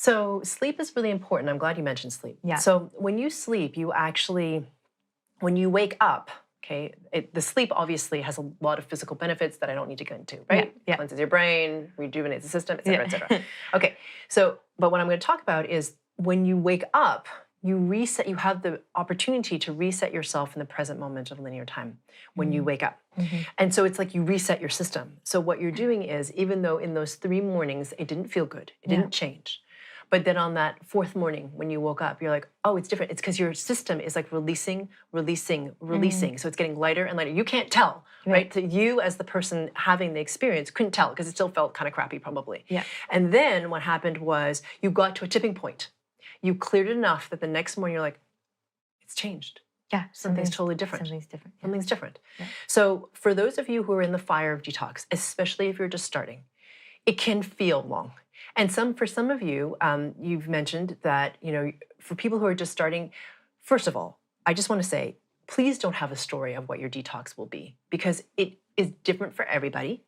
So sleep is really important. I'm glad you mentioned sleep. Yeah. So when you sleep, when you wake up, okay, the sleep obviously has a lot of physical benefits that I don't need to go into, right? Yeah. Cleanses your brain, rejuvenates the system, et cetera, et Yeah. cetera. Okay, but what I'm going to talk about is when you wake up, you have the opportunity to reset yourself in the present moment of linear time when you wake up. And so it's like you reset your system. So what you're doing is, even though in those 3 mornings it didn't feel good, it didn't change, but then on that 4th morning when you woke up, you're like, oh, it's different. It's because your system is like releasing. So it's getting lighter and lighter. You can't tell, right? So you as the person having the experience couldn't tell because it still felt kind of crappy probably. Yeah. And then what happened was you got to a tipping point. You cleared it enough that the next morning you're like, it's changed. Yeah. Something's totally different. Something's different. Yeah. Something's different. Yeah. So for those of you who are in the fire of detox, especially if you're just starting, it can feel long. And for some of you, you've mentioned that, for people who are just starting, first of all, I just want to say, please don't have a story of what your detox will be because it is different for everybody.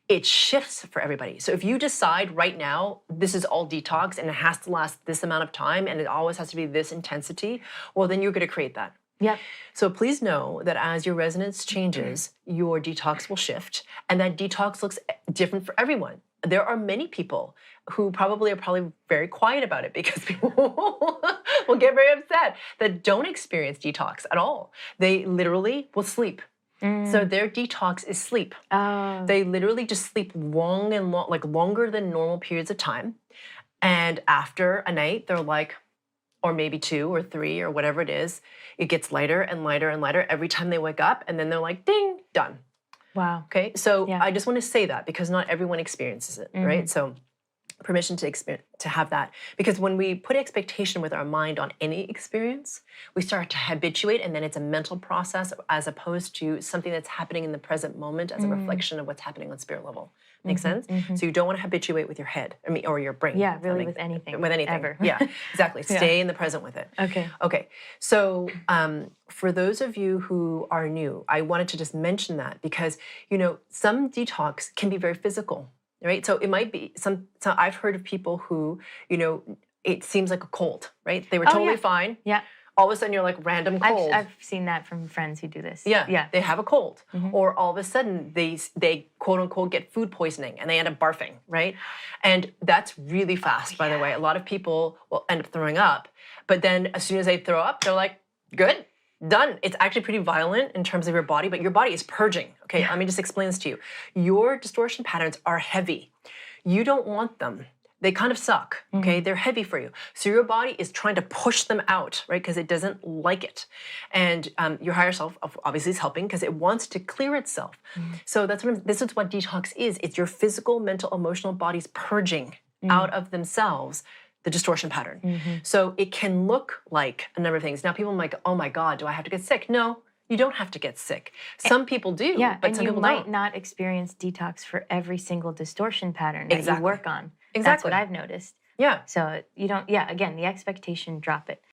It shifts for everybody. So if you decide right now, this is all detox and it has to last this amount of time and it always has to be this intensity, well, then you're going to create that. Yeah. So please know that as your resonance changes, your detox will shift and that detox looks different for everyone. There are many people who are very quiet about it because people will get very upset that don't experience detox at all. They literally will sleep. So their detox is sleep. Oh. They literally just sleep like longer than normal periods of time. And after a night, they're like, or maybe 2 or 3 or whatever it is, it gets lighter and lighter and lighter every time they wake up. And then they're like, ding, done. Wow. Okay, so I just want to say that because not everyone experiences it, right? So permission to have that. Because when we put expectation with our mind on any experience, we start to habituate and then it's a mental process as opposed to something that's happening in the present moment as a reflection of what's happening on spirit level. Make sense? So you don't want to habituate with your head, or your brain. Yeah, really with anything. With anything. Ever. Yeah, exactly. Stay in the present with it. Okay. So for those of you who are new, I wanted to just mention that because, some detox can be very physical, right? So it might be so I've heard of people who, it seems like a cold, right? They were totally fine. Yeah. All of a sudden you're like random cold. I've seen that from friends who do this. Yeah. They have a cold. Or all of a sudden they quote unquote get food poisoning and they end up barfing, right? And that's really fast, by the way. A lot of people will end up throwing up, but then as soon as they throw up, they're like, good, done. It's actually pretty violent in terms of your body, but your body is purging. Okay, let me just explain this to you. Your distortion patterns are heavy. You don't want them. They kind of suck, okay? They're heavy for you. So your body is trying to push them out, right? Because it doesn't like it. And your higher self obviously is helping because it wants to clear itself. So this is what detox is. It's your physical, mental, emotional bodies purging out of themselves the distortion pattern. So it can look like a number of things. Now people are like, oh my God, do I have to get sick? No, you don't have to get sick. Some people do, but some people don't. You might not experience detox for every single distortion pattern that you work on. That's what I've noticed. Yeah. So you don't, again, the expectation, drop it.